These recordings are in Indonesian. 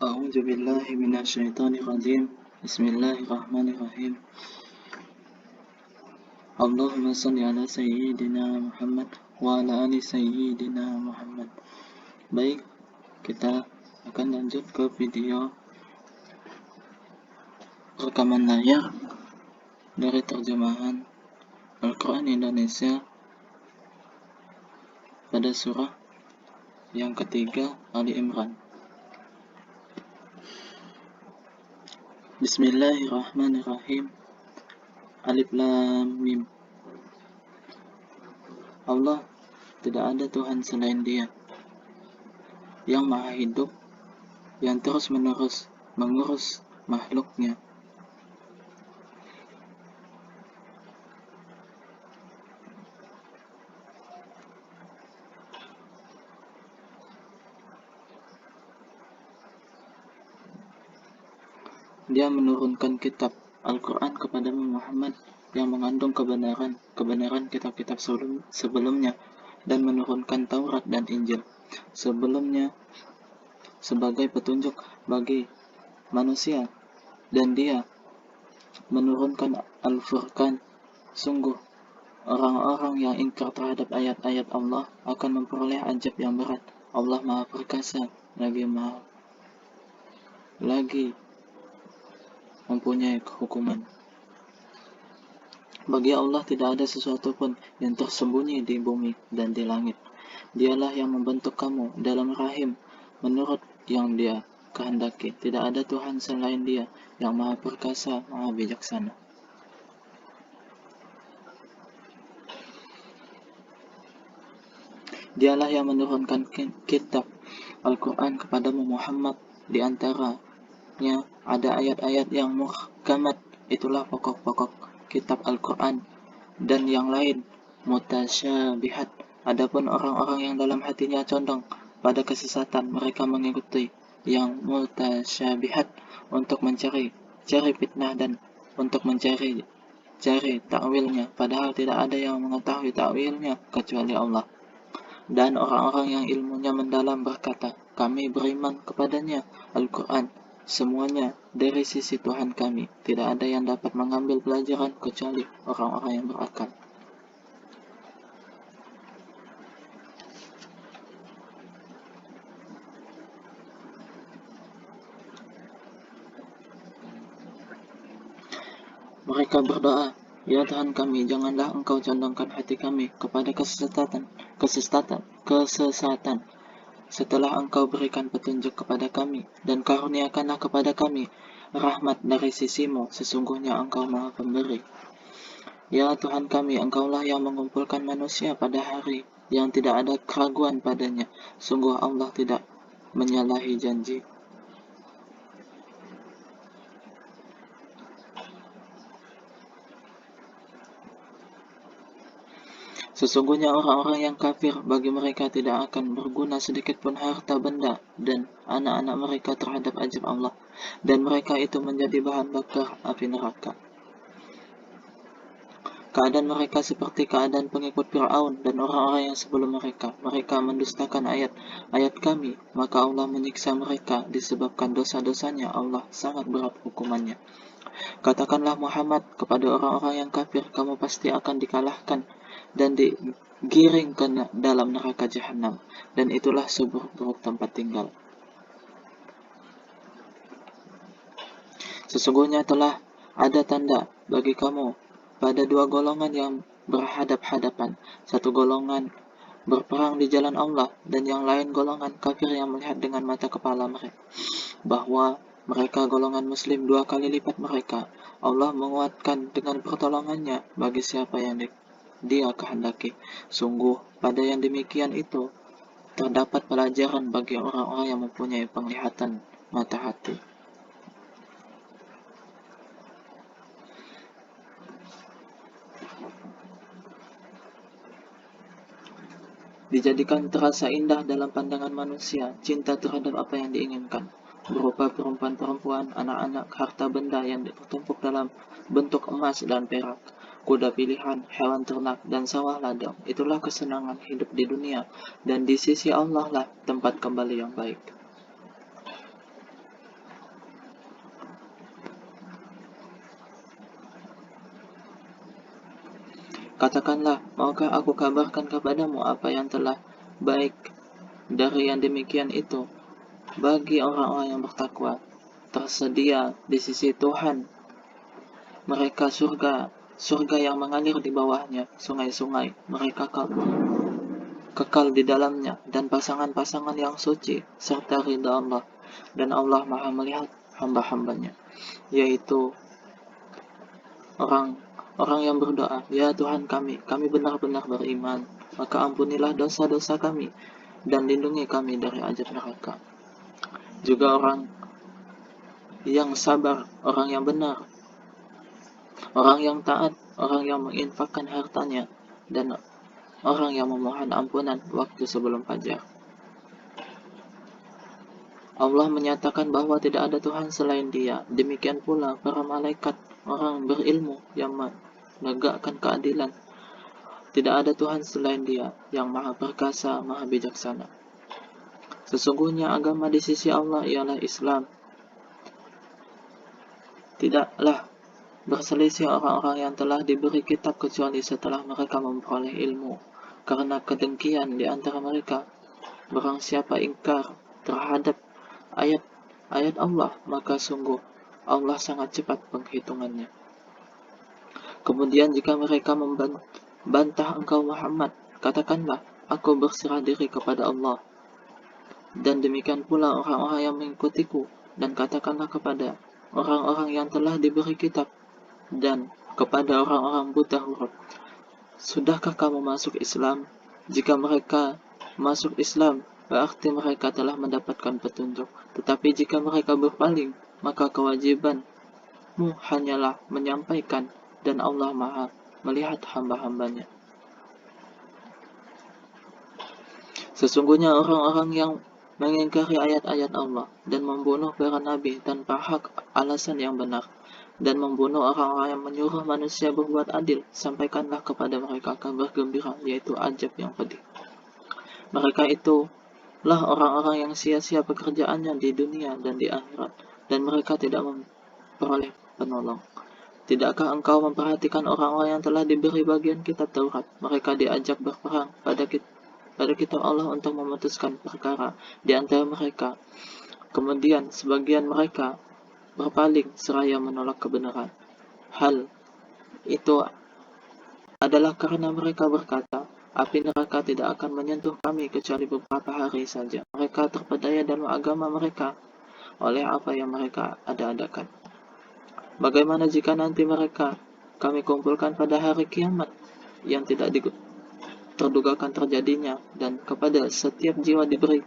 أعوذ بالله من الشيطان الرجيم بسم الله الرحمن الرحيم اللهم صل على Sayyidina Muhammad wa ala ali Sayyidina Muhammad. Baik, kita akan lanjut ke video rekaman layar dari terjemahan Al-Quran Indonesia pada surah yang ketiga Ali Imran. Bismillahirrahmanirrahim. Alif Lam Mim. Allah, tidak ada Tuhan selain Dia, yang maha hidup, yang terus-menerus mengurus makhluknya. Dia menurunkan kitab Al-Quran kepadamu Muhammad yang mengandung kebenaran kitab-kitab sebelumnya, dan menurunkan Taurat dan Injil sebelumnya sebagai petunjuk bagi manusia, dan Dia menurunkan Al-Furqan. Sungguh, orang-orang yang ingkar terhadap ayat-ayat Allah akan memperoleh azab yang berat. Allah Maha Perkasa, lagi mempunyai hukuman. Bagi Allah tidak ada sesuatu pun yang tersembunyi di bumi dan di langit. Dialah yang membentuk kamu dalam rahim menurut yang Dia kehendaki. Tidak ada Tuhan selain Dia yang Maha Perkasa, Maha Bijaksana. Dialah yang menurunkan kitab Al-Quran kepadamu Muhammad. Di antaranya ada ayat-ayat yang muhkamat, itulah pokok-pokok kitab Al-Quran, dan yang lain mutasyabihat. Adapun orang-orang yang dalam hatinya condong pada kesesatan, mereka mengikuti yang mutasyabihat untuk mencari fitnah dan untuk mencari takwilnya, padahal tidak ada yang mengetahui takwilnya kecuali Allah. Dan orang-orang yang ilmunya mendalam berkata, kami beriman kepadanya, Al-Quran, semuanya dari sisi Tuhan kami. Tidak ada yang dapat mengambil pelajaran kecuali orang-orang yang berakal. Mereka berdoa, ya Tuhan kami, janganlah Engkau condongkan hati kami kepada kesesatan setelah Engkau berikan petunjuk kepada kami, dan karuniakanlah kepada kami rahmat dari sisimu, sesungguhnya Engkau Maha Pemberi. Ya Tuhan kami, Engkaulah yang mengumpulkan manusia pada hari yang tidak ada keraguan padanya. Sungguh Allah tidak menyalahi janji. Sesungguhnya orang-orang yang kafir, bagi mereka tidak akan berguna sedikit pun harta benda dan anak-anak mereka terhadap azab Allah, dan mereka itu menjadi bahan bakar api neraka. Keadaan mereka seperti keadaan pengikut Fir'aun dan orang-orang yang sebelum mereka. Mereka mendustakan ayat kami, maka Allah menyiksa mereka disebabkan dosa-dosanya. Allah sangat berat hukumannya. Katakanlah Muhammad kepada orang-orang yang kafir, kamu pasti akan dikalahkan dan digiring ke dalam neraka jahanam, dan itulah seburuk-buruk tempat tinggal. Sesungguhnya telah ada tanda bagi kamu pada dua golongan yang berhadap-hadapan, satu golongan berperang di jalan Allah, dan yang lain golongan kafir yang melihat dengan mata kepala mereka bahwa mereka golongan muslim dua kali lipat mereka. Allah menguatkan dengan pertolongannya bagi siapa yang Dia kehendaki. Sungguh pada yang demikian itu terdapat pelajaran bagi orang-orang yang mempunyai penglihatan mata hati. Dijadikan terasa indah dalam pandangan manusia cinta terhadap apa yang diinginkan, berupa perempuan-perempuan, anak-anak, harta benda yang tertumpuk dalam bentuk emas dan perak, kuda pilihan, hewan ternak, dan sawah ladang. Itulah kesenangan hidup di dunia, dan di sisi Allah lah tempat kembali yang baik. Katakanlah, maukah aku kabarkan kepadamu apa yang telah baik dari yang demikian itu bagi orang-orang yang bertakwa. Tersedia di sisi Tuhan mereka surga yang mengalir di bawahnya, sungai-sungai. Mereka kekal di dalamnya, dan pasangan-pasangan yang suci, serta ridha Allah. Dan Allah Maha melihat hamba-hambanya, yaitu orang yang berdoa, "Ya Tuhan kami benar-benar beriman, maka ampunilah dosa-dosa kami, dan lindungi kami dari azab neraka." Juga orang yang sabar, orang yang benar, orang yang taat, orang yang menginfakkan hartanya, dan orang yang memohon ampunan waktu sebelum fajar. Allah menyatakan bahwa tidak ada Tuhan selain Dia. Demikian pula para malaikat, orang berilmu yang menegakkan keadilan. Tidak ada Tuhan selain Dia yang Maha Perkasa, Maha Bijaksana. Sesungguhnya agama di sisi Allah ialah Islam. Tidaklah berselisih orang-orang yang telah diberi kitab kecuali setelah mereka memperoleh ilmu, karena kedengkian di antara mereka. Barang siapa ingkar terhadap ayat Allah, maka sungguh Allah sangat cepat penghitungannya. Kemudian jika mereka membantah engkau Muhammad, katakanlah, aku berserah diri kepada Allah, dan demikian pula orang-orang yang mengikutiku, dan katakanlah kepada orang-orang yang telah diberi kitab dan kepada orang-orang buta huruf, sudahkah kamu masuk Islam? Jika mereka masuk Islam, berarti mereka telah mendapatkan petunjuk. Tetapi jika mereka berpaling, maka kewajibanmu hanyalah menyampaikan, dan Allah Maha melihat hamba-hambanya. Sesungguhnya orang-orang yang mengingkari ayat-ayat Allah dan membunuh para nabi tanpa hak alasan yang benar, dan membunuh orang-orang yang menyuruh manusia berbuat adil, sampaikanlah kepada mereka kabar gembira, yaitu azab yang pedih. Mereka itulah orang-orang yang sia-sia pekerjaannya di dunia dan di akhirat, dan mereka tidak memperoleh penolong. Tidakkah engkau memperhatikan orang-orang yang telah diberi bagian kitab Taurat? Mereka diajak berperang pada kitab Allah untuk memutuskan perkara di antara mereka. Kemudian sebagian mereka berpaling seraya menolak kebenaran. Hal itu adalah karena mereka berkata, api neraka tidak akan menyentuh kami kecuali beberapa hari saja. Mereka terpedaya dalam agama mereka oleh apa yang mereka ada-adakan. Bagaimana jika nanti mereka kami kumpulkan pada hari kiamat yang tidak terdugakan terjadinya, dan kepada setiap jiwa diberi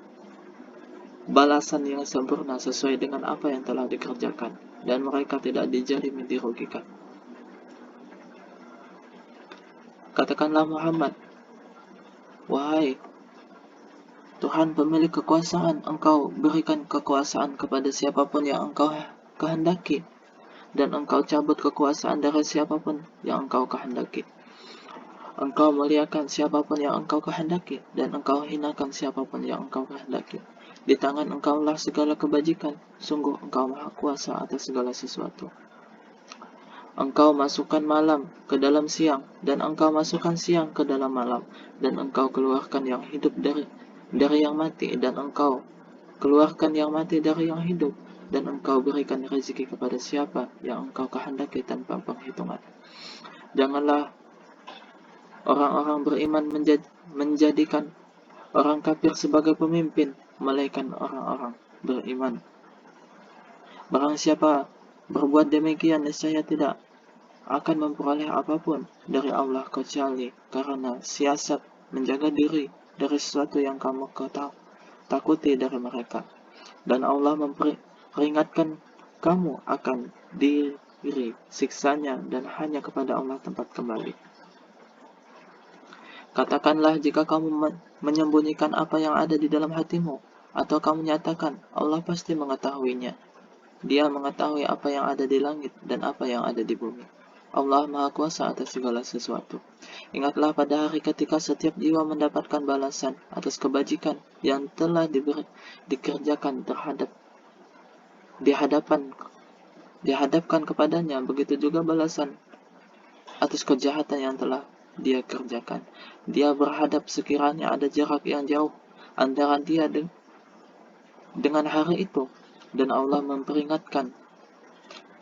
balasan yang sempurna sesuai dengan apa yang telah dikerjakan, dan mereka tidak dijalimi dirugikan. Katakanlah Muhammad, wahai Tuhan pemilik kekuasaan, engkau berikan kekuasaan kepada siapapun yang engkau kehendaki, dan engkau cabut kekuasaan dari siapapun yang engkau kehendaki. Engkau muliakan siapapun yang engkau kehendaki, dan engkau hinakan siapapun yang engkau kehendaki. Di tangan engkaulah segala kebajikan, sungguh engkau maha kuasa atas segala sesuatu. Engkau masukkan malam ke dalam siang, dan engkau masukkan siang ke dalam malam, dan engkau keluarkan yang hidup dari yang mati, dan engkau keluarkan yang mati dari yang hidup, dan engkau berikan rezeki kepada siapa yang engkau kehendaki tanpa penghitungan. Janganlah orang-orang beriman menjadikan orang kafir sebagai pemimpin, melainkan orang-orang beriman. Barang siapa berbuat demikian, niscaya tidak akan memperoleh apapun dari Allah kecuali karena siasat menjaga diri dari sesuatu yang kamu takuti dari mereka. Dan Allah memperingatkan kamu akan diri siksanya, dan hanya kepada Allah tempat kembali. Katakanlah, jika kamu menyembunyikan apa yang ada di dalam hatimu, atau kamu nyatakan, Allah pasti mengetahuinya. Dia mengetahui apa yang ada di langit dan apa yang ada di bumi. Allah Maha Kuasa atas segala sesuatu. Ingatlah pada hari ketika setiap jiwa mendapatkan balasan atas kebajikan yang telah dikerjakan dihadapkan kepadanya, begitu juga balasan atas kejahatan yang telah dia kerjakan. Dia berhadap sekiranya ada jarak yang jauh antara dia dengan hari itu, dan Allah memperingatkan,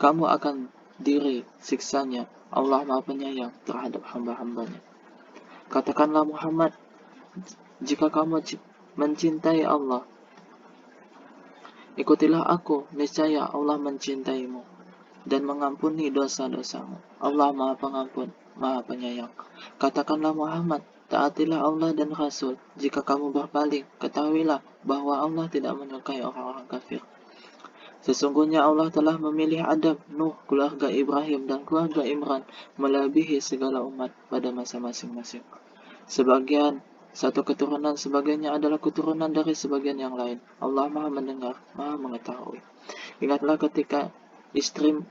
kamu akan diri siksanya. Allah Maha Penyayang terhadap hamba-hambanya. Katakanlah Muhammad, jika kamu mencintai Allah, ikutilah aku, niscaya Allah mencintaimu dan mengampuni dosa-dosamu. Allah Maha Pengampun, Maha Penyayang. Katakanlah Muhammad, taatilah Allah dan Rasul. Jika kamu berpaling, ketahuilah bahwa Allah tidak menyukai orang-orang kafir. Sesungguhnya Allah telah memilih Adam, Nuh, keluarga Ibrahim, dan keluarga Imran melebihi segala umat pada masa masing-masing. Sebagian satu keturunan, sebagainya adalah keturunan dari sebagian yang lain. Allah Maha mendengar, Maha mengetahui. Ingatlah ketika istri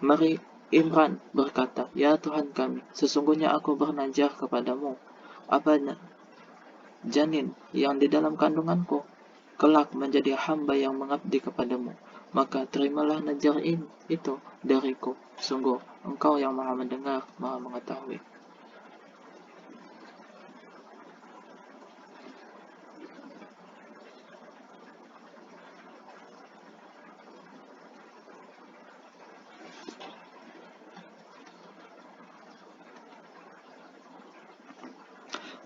Mari Imran berkata, ya Tuhan kami, sesungguhnya aku bernazar kepadamu, apa janin yang di dalam kandunganku kelak menjadi hamba yang mengabdi kepadamu, maka terimalah nazar itu dariku. Sungguh Engkau yang Maha mendengar, Maha mengetahui.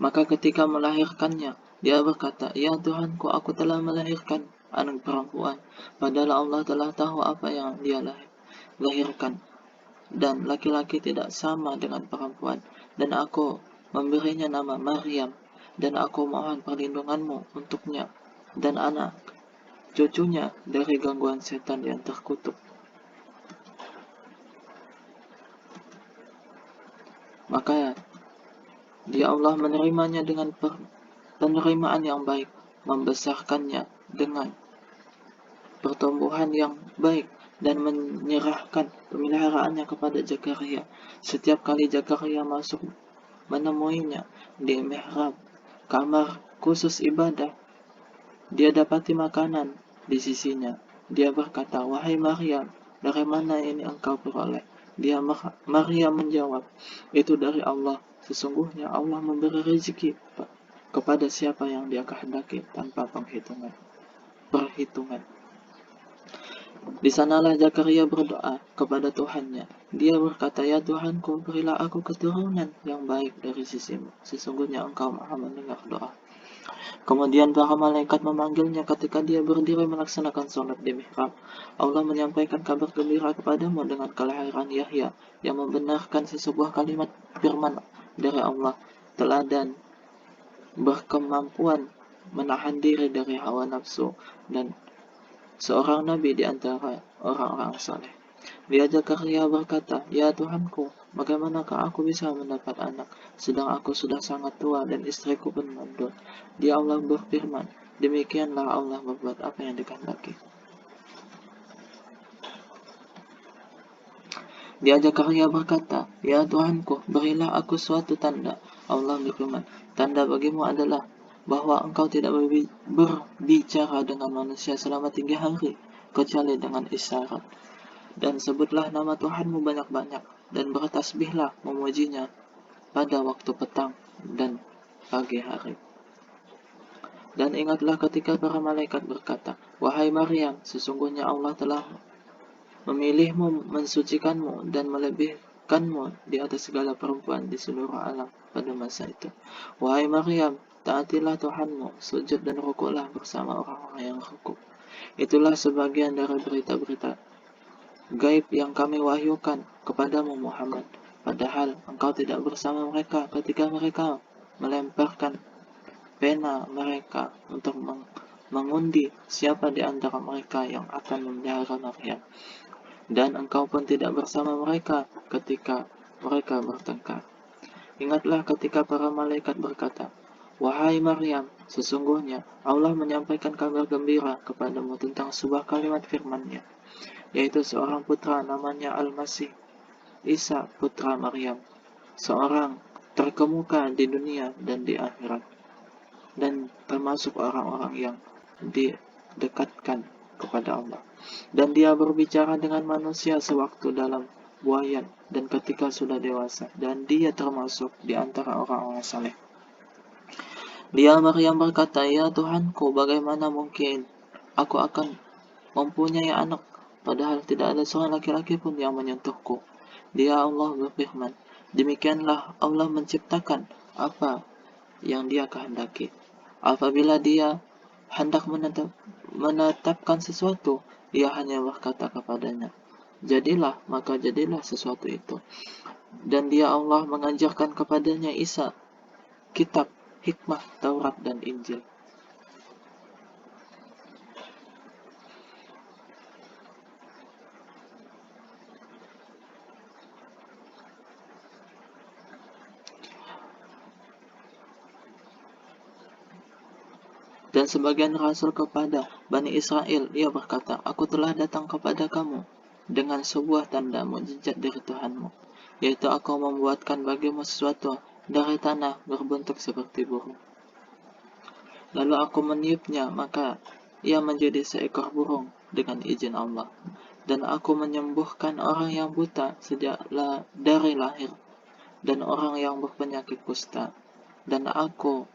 Maka ketika melahirkannya, dia berkata, ya Tuhanku, aku telah melahirkan anak perempuan, padahal Allah telah tahu apa yang dia lahirkan, dan laki-laki tidak sama dengan perempuan, dan aku memberinya nama Maryam, dan aku mohon perlindunganmu untuknya dan anak cucunya dari gangguan setan yang terkutuk. Maka dia Allah menerimanya dengan penerimaan yang baik, membesarkannya dengan pertumbuhan yang baik, dan menyerahkan pemeliharaannya kepada Zakaria. Setiap kali Zakaria masuk menemuinya di mihrab, kamar khusus ibadah, dia dapati makanan di sisinya. Dia berkata, wahai Maryam, dari mana ini engkau peroleh? Maryam menjawab, itu dari Allah. Sesungguhnya Allah memberi rezeki kepada siapa yang dia kehendaki tanpa perhitungan. Di sanalah Zakaria berdoa kepada Tuhannya. Dia berkata, ya Tuhanku, berilah aku keturunan yang baik dari sisimu. Sesungguhnya Engkau Maha mendengar doa. Kemudian para malaikat memanggilnya ketika dia berdiri melaksanakan sholat di mihrab. Allah menyampaikan kabar gembira kepadamu dengan kelahiran Yahya yang membenarkan sesebuah kalimat firman dari Allah, teladan, berkemampuan menahan diri dari hawa nafsu, dan seorang nabi di antara orang-orang saleh. Dia Zakaria berkata, ya Tuhanku, bagaimanakah aku bisa mendapat anak, sedang aku sudah sangat tua dan istriku pun mandul. Dia Allah berfirman, demikianlah Allah berbuat apa yang dikehendaki. Dia Zakaria berkata, ya Tuhanku, berilah aku suatu tanda. Allah berfirman, tanda bagimu adalah bahwa engkau tidak berbicara dengan manusia selama 3 hari, kecuali dengan isyarat. Dan sebutlah nama Tuhanmu banyak-banyak, dan bertasbihlah memujinya pada waktu petang dan pagi hari. Dan ingatlah ketika para malaikat berkata, wahai Maryam, sesungguhnya Allah telah memilihmu, mensucikanmu, dan melebihkanmu di atas segala perempuan di seluruh alam pada masa itu. Wahai Maryam, taatilah Tuhanmu, sujud dan rukuklah bersama orang-orang yang rukuk. Itulah sebagian dari berita-berita gaib yang kami wahyukan kepadamu Muhammad, padahal engkau tidak bersama mereka ketika mereka melemparkan pena mereka untuk mengundi siapa di antara mereka yang akan memelihara Maryam, dan engkau pun tidak bersama mereka ketika mereka bertengkar. Ingatlah ketika para malaikat berkata, wahai Maryam, sesungguhnya Allah menyampaikan kabar gembira kepadamu tentang sebuah kalimat firman-Nya, yaitu seorang putra namanya Al-Masih, Isa putra Maryam, seorang terkemuka di dunia dan di akhirat, dan termasuk orang-orang yang didekatkan kepada Allah. Dan dia berbicara dengan manusia sewaktu dalam buaya dan ketika sudah dewasa, dan dia termasuk di antara orang-orang saleh. Dia Maryam berkata, "Ya Tuhanku, bagaimana mungkin aku akan mempunyai anak, padahal tidak ada seorang laki-laki pun yang menyentuhku?" Dia Allah berfirman, "Demikianlah Allah menciptakan apa yang Dia kehendaki. Apabila Dia hendak menetapkan sesuatu, Dia hanya berkata kepadanya, jadilah, maka jadilah sesuatu itu." Dan Dia Allah mengajarkan kepadanya Isa kitab, hikmah, Taurat, dan Injil. Dan sebagian rasul kepada Bani Israel, ia berkata, "Aku telah datang kepada kamu dengan sebuah tanda mukjizat dari Tuhanmu, yaitu aku membuatkan bagimu sesuatu dari tanah berbentuk seperti burung. Lalu aku meniupnya, maka ia menjadi seekor burung dengan izin Allah. Dan aku menyembuhkan orang yang buta dari lahir, dan orang yang berpenyakit kusta. Dan aku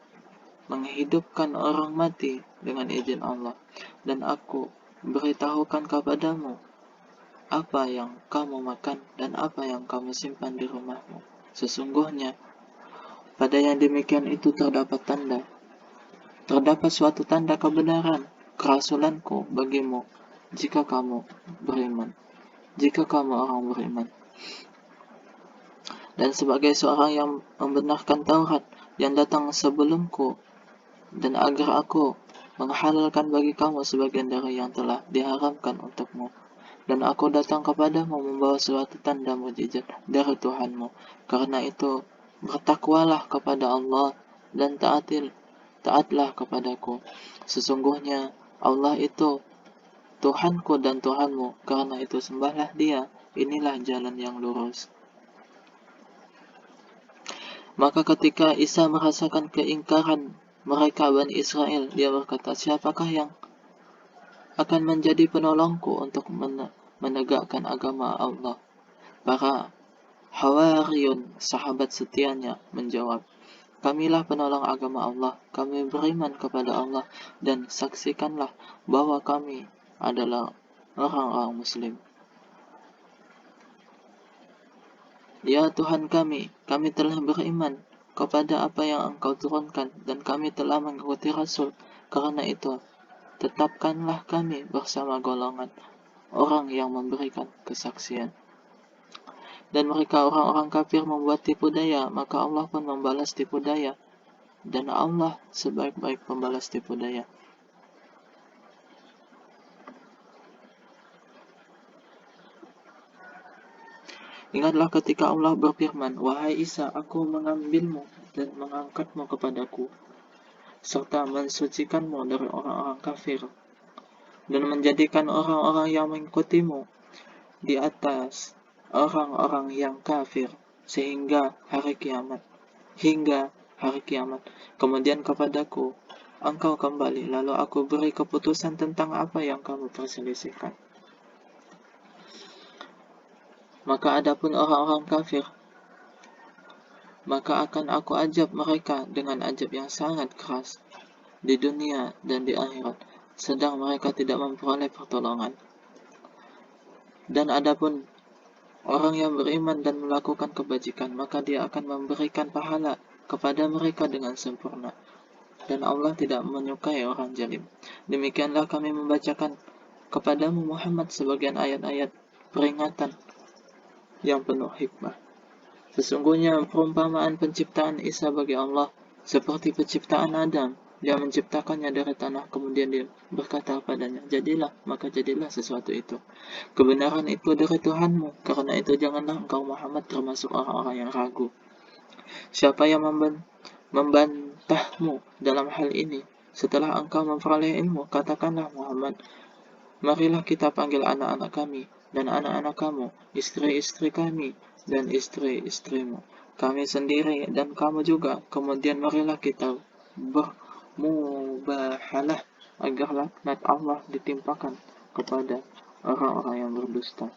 menghidupkan orang mati dengan izin Allah. Dan aku beritahukan kepadamu apa yang kamu makan dan apa yang kamu simpan di rumahmu. Sesungguhnya pada yang demikian itu terdapat suatu tanda kebenaran kerasulanku bagimu jika kamu orang beriman." Dan sebagai seorang yang membenarkan Taurat yang datang sebelumku, dan agar aku menghalalkan bagi kamu sebagian dari yang telah diharamkan untukmu, dan aku datang kepadamu membawa suatu tanda mukjizat dari Tuhanmu. Karena itu bertakwalah kepada Allah dan taatlah kepadaku. Sesungguhnya Allah itu Tuhanku dan Tuhanmu, karena itu sembahlah Dia. Inilah jalan yang lurus. Maka ketika Isa merasakan keingkaran mereka Bani Israel, dia berkata, "Siapakah yang akan menjadi penolongku untuk menegakkan agama Allah?" Para Hawariyun, sahabat setianya, menjawab, "Kamilah penolong agama Allah. Kami beriman kepada Allah dan saksikanlah bahwa kami adalah orang-orang Muslim." "Ya Tuhan kami telah beriman kepada apa yang Engkau turunkan dan kami telah mengikuti Rasul. Karena itu, tetapkanlah kami bersama golongan orang yang memberikan kesaksian." Dan mereka orang-orang kafir membuat tipu daya, maka Allah pun membalas tipu daya, dan Allah sebaik-baik pembalas tipu daya. Ingatlah ketika Allah berfirman, "Wahai Isa, aku mengambilmu dan mengangkatmu kepadaku, serta mensucikanmu dari orang-orang kafir, dan menjadikan orang-orang yang mengikutimu di atas orang-orang yang kafir hingga hari kiamat. Kemudian kepadaku engkau kembali, lalu aku beri keputusan tentang apa yang kamu perselisihkan." Maka adapun orang-orang kafir, maka akan aku ajab mereka dengan ajab yang sangat keras di dunia dan di akhirat, sedang mereka tidak memperoleh pertolongan. Dan adapun orang yang beriman dan melakukan kebajikan, maka Dia akan memberikan pahala kepada mereka dengan sempurna. Dan Allah tidak menyukai orang zalim. Demikianlah kami membacakan kepadamu Muhammad sebagian ayat-ayat peringatan yang penuh hikmah. Sesungguhnya perumpamaan penciptaan Isa bagi Allah seperti penciptaan Adam. Dia menciptakannya dari tanah, kemudian Dia berkata padanya, "Jadilah," maka jadilah sesuatu itu. Kebenaran itu dari Tuhanmu. Karena itu janganlah engkau Muhammad termasuk orang-orang yang ragu. Siapa yang membantahmu dalam hal ini setelah engkau memperoleh ilmu, katakanlah Muhammad, "Marilah kita panggil anak-anak kami dan anak-anak kamu, istri-istri kami dan istri-istrimu, kami sendiri dan kamu juga. Kemudian marilah kita bermubahalah agar laknat Allah ditimpakan kepada orang-orang yang berdusta.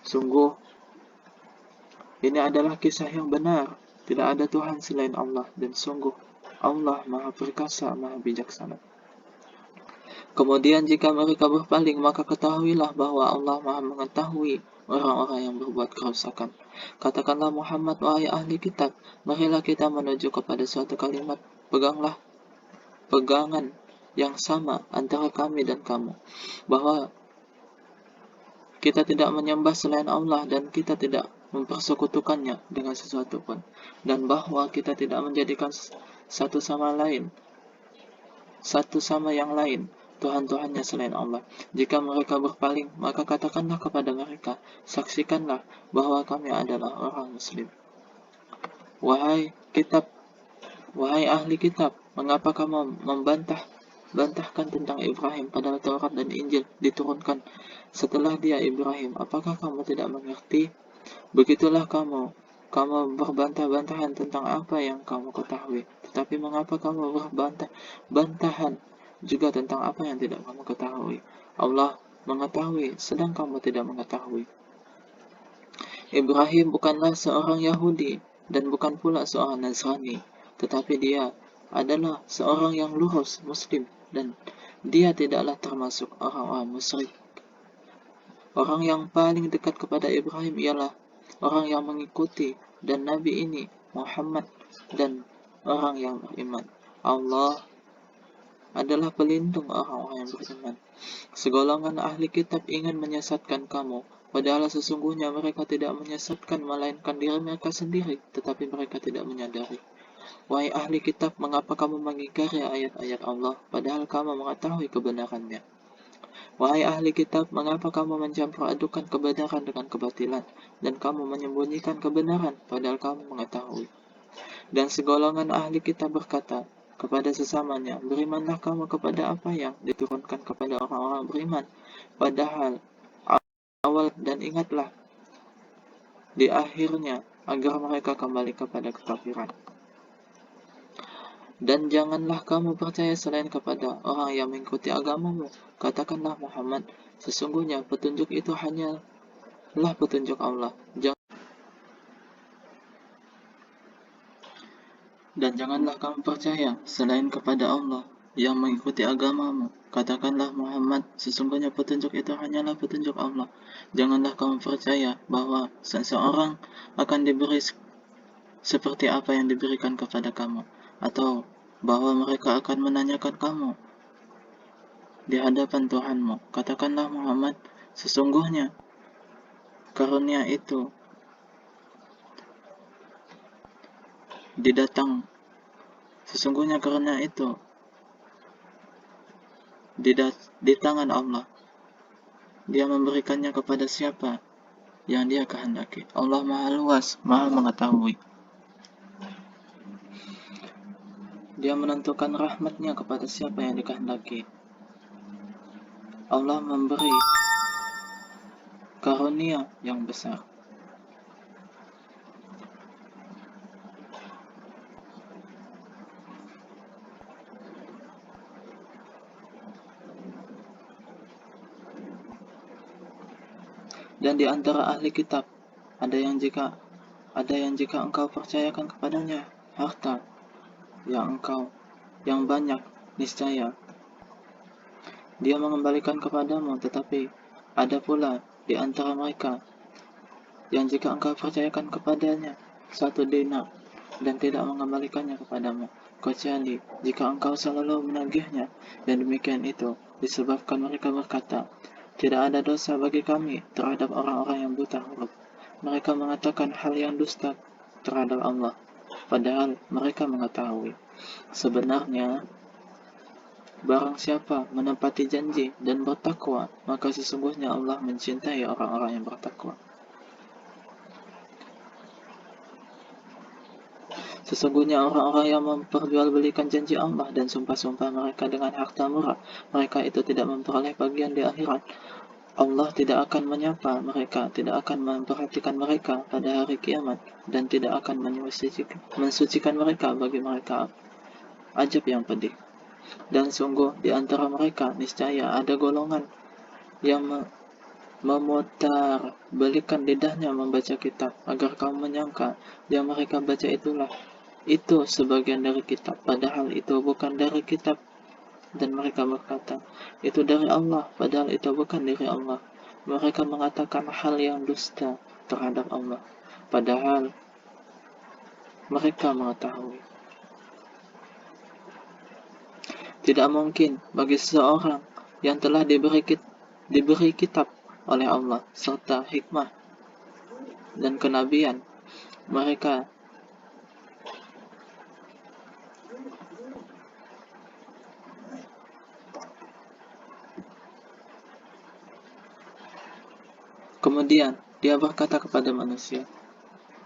Sungguh Ini adalah kisah yang benar. Tidak ada Tuhan selain Allah, dan sungguh Allah Maha Perkasa, Maha Bijaksana. Kemudian jika mereka berpaling, maka ketahuilah bahwa Allah Maha mengetahui orang-orang yang berbuat kerusakan. Katakanlah Muhammad, wahai ahli kitab, marilah kita menuju kepada suatu kalimat, peganglah pegangan yang sama antara kami dan kamu, bahwa kita tidak menyembah selain Allah dan kita tidak mempersekutukannya dengan sesuatu pun, dan bahwa kita tidak menjadikan satu sama yang lain Tuhan-Tuhannya selain Allah. Jika mereka berpaling, maka katakanlah kepada mereka, saksikanlah bahwa kami adalah orang Muslim. Wahai ahli kitab, mengapa kamu bantahkan tentang Ibrahim, padahal Taurat dan Injil diturunkan setelah dia Ibrahim? Apakah kamu tidak mengerti? Begitulah kamu berbantah-bantahan tentang apa yang kamu ketahui. Tetapi mengapa kamu berbantah-bantahan juga tentang apa yang tidak kamu ketahui? Allah mengetahui, sedang kamu tidak mengetahui. Ibrahim bukanlah seorang Yahudi dan bukan pula seorang Nasrani, tetapi dia adalah seorang yang lurus Muslim, dan dia tidaklah termasuk orang-orang musyrik. Orang yang paling dekat kepada Ibrahim ialah orang yang mengikuti dan Nabi ini Muhammad dan orang yang beriman. Allah adalah pelindung orang-orang yang beriman. Segolongan ahli kitab ingin menyesatkan kamu, padahal sesungguhnya mereka tidak menyesatkan melainkan diri mereka sendiri, tetapi mereka tidak menyadari. Wahai ahli kitab, mengapa kamu mengingkari ayat-ayat Allah, padahal kamu mengetahui kebenarannya? Wahai ahli kitab, mengapa kamu mencampur adukan kebenaran dengan kebatilan, dan kamu menyembunyikan kebenaran, padahal kamu mengetahui? Dan segolongan ahli kitab berkata kepada sesamanya, berimanlah kamu kepada apa yang diturunkan kepada orang-orang beriman, padahal awal, dan ingatlah di akhirnya agar mereka kembali kepada kekafiran. Dan janganlah kamu percaya selain kepada orang yang mengikuti agamamu. Katakanlah Muhammad, sesungguhnya petunjuk itu hanyalah petunjuk Allah. Dan janganlah kamu percaya selain kepada Allah yang mengikuti agamamu. Katakanlah Muhammad, sesungguhnya petunjuk itu hanyalah petunjuk Allah. Janganlah kamu percaya bahwa seseorang akan diberi seperti apa yang diberikan kepada kamu, atau bahwa mereka akan menanyakan kamu di hadapan Tuhanmu. Katakanlah Muhammad, sesungguhnya karunia itu di tangan Allah. Dia memberikannya kepada siapa yang dia kehendaki. Allah Maha Luas, Maha Mengetahui. Dia menentukan rahmatnya kepada siapa yang dikehendaki. Allah memberi karunia yang besar. Dan di antara ahli kitab ada yang jika engkau percayakan kepadanya harta yang banyak, niscaya dia mengembalikan kepadamu. Tetapi ada pula di antara mereka yang jika engkau percayakan kepadanya 1 dinar dan tidak mengembalikannya kepadamu, kecuali jika engkau selalu menagihnya, dan demikian itu disebabkan mereka berkata, tidak ada dosa bagi kami terhadap orang-orang yang buta huruf. Mereka mengatakan hal yang dusta terhadap Allah, padahal mereka mengetahui. Sebenarnya, barang siapa menepati janji dan bertakwa, maka sesungguhnya Allah mencintai orang-orang yang bertakwa. Sesungguhnya orang-orang yang memperjualbelikan janji Allah dan sumpah-sumpah mereka dengan harta murah, mereka itu tidak memperoleh bagian di akhirat. Allah tidak akan menyapa mereka, tidak akan memperhatikan mereka pada hari kiamat, dan tidak akan mensucikan mereka bagi mereka ajab yang pedih. Dan sungguh di antara mereka niscaya ada golongan yang memutar balikan lidahnya membaca kitab agar kamu menyangka yang mereka baca itu sebagian dari kitab, padahal itu bukan dari kitab. Dan mereka berkata, itu dari Allah, padahal itu bukan dari Allah. Mereka mengatakan hal yang dusta terhadap Allah, padahal mereka mengetahui. Tidak mungkin bagi seseorang yang telah diberi kitab oleh Allah serta hikmah dan kenabian, mereka kemudian dia berkata kepada manusia,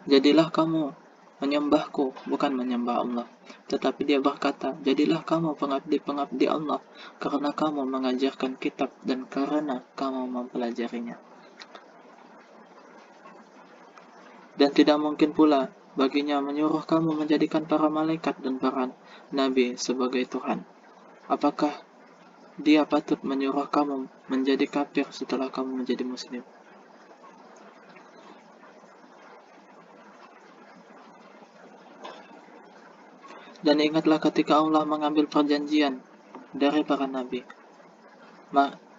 jadilah kamu menyembahku, bukan menyembah Allah. Tetapi dia berkata, jadilah kamu pengabdi-pengabdi Allah, karena kamu mengajarkan kitab dan karena kamu mempelajarinya. Dan tidak mungkin pula baginya menyuruh kamu menjadikan para malaikat dan para nabi sebagai Tuhan. Apakah dia patut menyuruh kamu menjadi kafir setelah kamu menjadi muslim? Dan ingatlah ketika Allah mengambil perjanjian dari para nabi.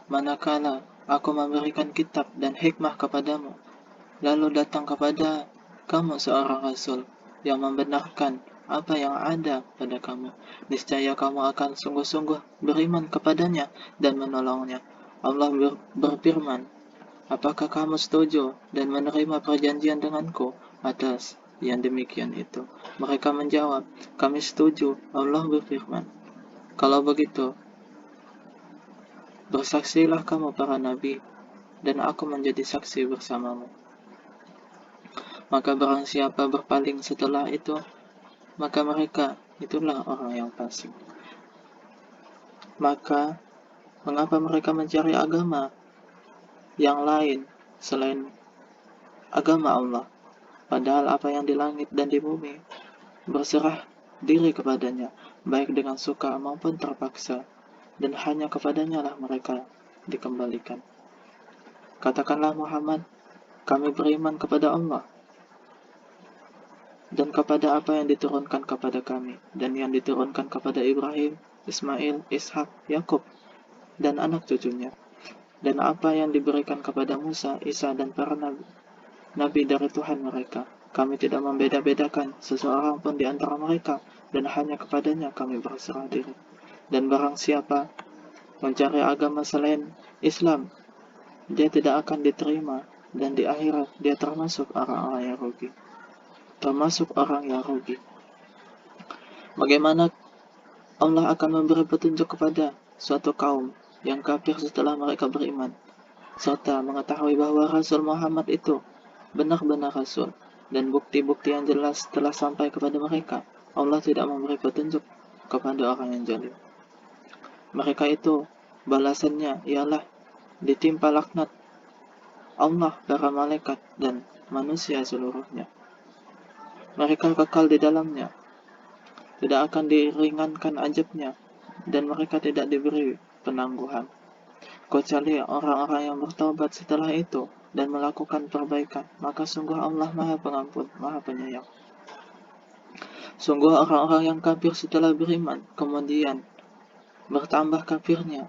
Manakala aku memberikan kitab dan hikmah kepadamu, lalu datang kepada kamu seorang rasul yang membenarkan apa yang ada pada kamu, niscaya kamu akan sungguh-sungguh beriman kepadanya dan menolongnya. Allah berfirman, apakah kamu setuju dan menerima perjanjian denganku atas yang demikian itu? Mereka menjawab, kami setuju. Allah berfirman, kalau begitu, bersaksilah kamu para nabi, dan aku menjadi saksi bersamamu. Maka barang siapa berpaling setelah itu, maka mereka itulah orang yang fasik. Maka, mengapa mereka mencari agama yang lain selain agama Allah? Padahal apa yang di langit dan di bumi berserah diri kepadanya, baik dengan suka maupun terpaksa, dan hanya kepadanya lah mereka dikembalikan. Katakanlah Muhammad, kami beriman kepada Allah dan kepada apa yang diturunkan kepada kami dan yang diturunkan kepada Ibrahim, Ismail, Ishak, Yakub, dan anak cucunya, dan apa yang diberikan kepada Musa, Isa, dan para nabi dari Tuhan mereka. Kami tidak membeda-bedakan seseorang pun di antara mereka, dan hanya kepadanya kami berserah diri. Dan barang siapa mencari agama selain Islam, dia tidak akan diterima, dan di akhirat dia termasuk orang-orang yang rugi. Bagaimana Allah akan memberi petunjuk kepada suatu kaum yang kafir setelah mereka beriman, serta mengetahui bahwa Rasul Muhammad itu benar-benar Rasul, dan bukti-bukti yang jelas telah sampai kepada mereka? Allah tidak memberi petunjuk kepada orang yang zalim. Mereka itu balasannya ialah ditimpa laknat Allah, para malaikat, dan manusia seluruhnya. Mereka kekal di dalamnya, tidak akan diringankan azabnya, dan mereka tidak diberi penangguhan, kecuali orang-orang yang bertaubat setelah itu dan melakukan perbaikan. Maka sungguh Allah Maha Pengampun, Maha Penyayang. Sungguh orang-orang yang kafir setelah beriman kemudian bertambah kafirnya,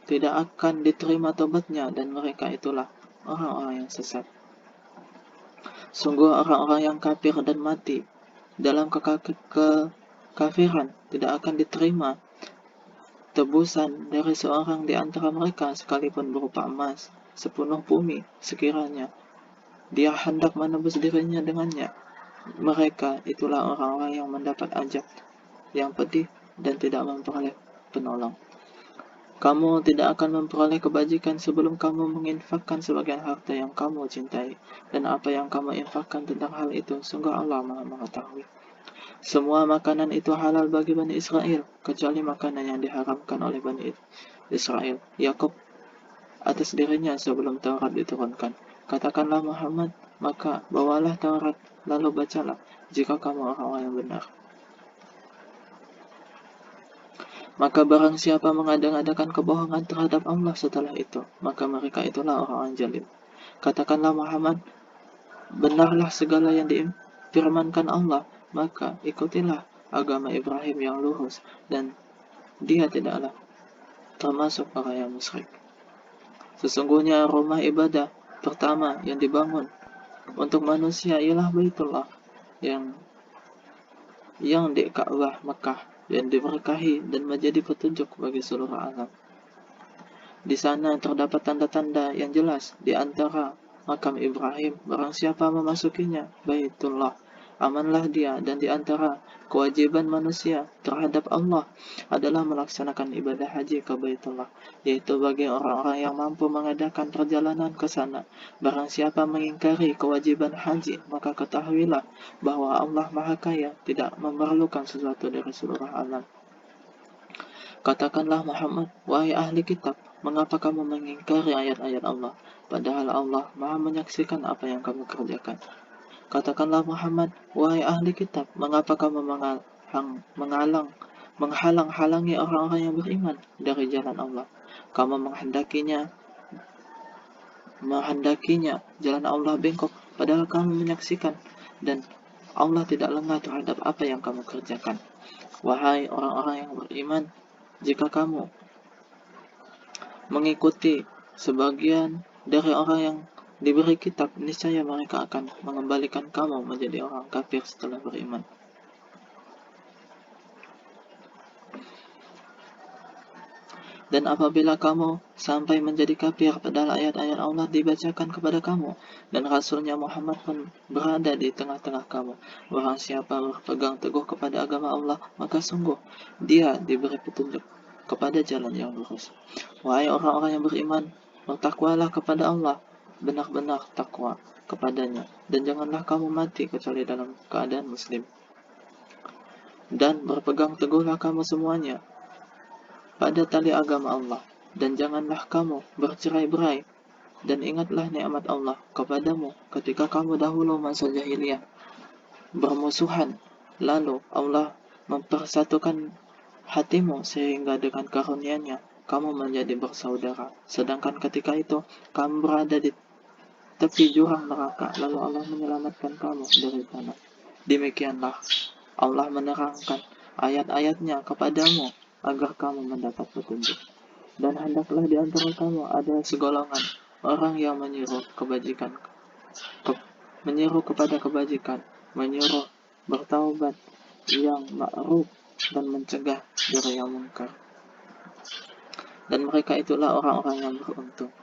tidak akan diterima tobatnya, dan mereka itulah orang-orang yang sesat. Sungguh orang-orang yang kafir dan mati dalam kekafiran tidak akan diterima tebusan dari seorang di antara mereka sekalipun berupa emas sepenuh bumi sekiranya dia hendak menebus dirinya dengannya. Mereka itulah orang-orang yang mendapat azab yang pedih dan tidak memperoleh penolong. Kamu tidak akan memperoleh kebajikan sebelum kamu menginfakkan sebagian harta yang kamu cintai, dan apa yang kamu infakkan tentang hal itu sungguh Allah Maha mengetahui. Semua makanan itu halal bagi Bani Israel, kecuali makanan yang diharamkan oleh Bani Israel, Yakub, atas dirinya sebelum Taurat diturunkan. Katakanlah Muhammad, maka bawalah Taurat, lalu bacalah, jika kamu orang-orang yang benar. Maka barang siapa mengada-adakan kebohongan terhadap Allah setelah itu, maka mereka itulah orang-orang zalim. Katakanlah Muhammad, benarlah segala yang difirmankan Allah, maka ikutilah agama Ibrahim yang lurus, dan dia tidaklah termasuk orang yang musyrik. Sesungguhnya rumah ibadah pertama yang dibangun untuk manusia ialah Baitullah yang di Ka'bah Mekah, yang diberkahi dan menjadi petunjuk bagi seluruh alam. Di sana terdapat tanda-tanda yang jelas di antara makam Ibrahim. Barang siapa memasukinya, Baitullah, amanlah dia. Dan di antara kewajiban manusia terhadap Allah adalah melaksanakan ibadah haji ke Baitullah, yaitu bagi orang-orang yang mampu mengadakan perjalanan ke sana. Barang siapa mengingkari kewajiban haji, maka ketahuilah bahwa Allah Maha Kaya, tidak memerlukan sesuatu dari seluruh alam. Katakanlah Muhammad, wahai ahli kitab, mengapa kamu mengingkari ayat-ayat Allah, padahal Allah Maha menyaksikan apa yang kamu kerjakan. Katakanlah Muhammad, wahai ahli kitab, mengapa kamu menghalang-halangi orang-orang yang beriman dari jalan Allah. Kamu menghendakinya jalan Allah bengkok, padahal kamu menyaksikan dan Allah tidak lengah terhadap apa yang kamu kerjakan. Wahai orang-orang yang beriman, jika kamu mengikuti sebagian dari orang yang diberi kitab, niscaya mereka akan mengembalikan kamu menjadi orang kafir setelah beriman. Dan apabila kamu sampai menjadi kafir padahal ayat-ayat Allah dibacakan kepada kamu dan Rasulnya Muhammad pun berada di tengah-tengah kamu, barang siapa berpegang teguh kepada agama Allah, maka sungguh dia diberi petunjuk kepada jalan yang lurus. Wahai orang-orang yang beriman, bertakwalah kepada Allah, benar-benar takwa kepadanya, dan janganlah kamu mati kecuali dalam keadaan muslim. Dan berpegang teguhlah kamu semuanya pada tali agama Allah, dan janganlah kamu bercerai-berai, dan ingatlah nikmat Allah kepadamu ketika kamu dahulu masa jahiliyah bermusuhan, lalu Allah mempersatukan hatimu sehingga dengan karunia-Nya kamu menjadi bersaudara. Sedangkan ketika itu kamu berada di tepi jurang neraka, lalu Allah menyelamatkan kamu dari sana. Demikianlah Allah menerangkan ayat-ayatnya kepadamu agar kamu mendapat petunjuk. Dan hendaklah di antara kamu ada segolongan orang yang menyuruh kepada kebajikan, menyuruh bertaubat, yang ma'ruf, dan mencegah dari yang mungkar. Dan mereka itulah orang-orang yang beruntung.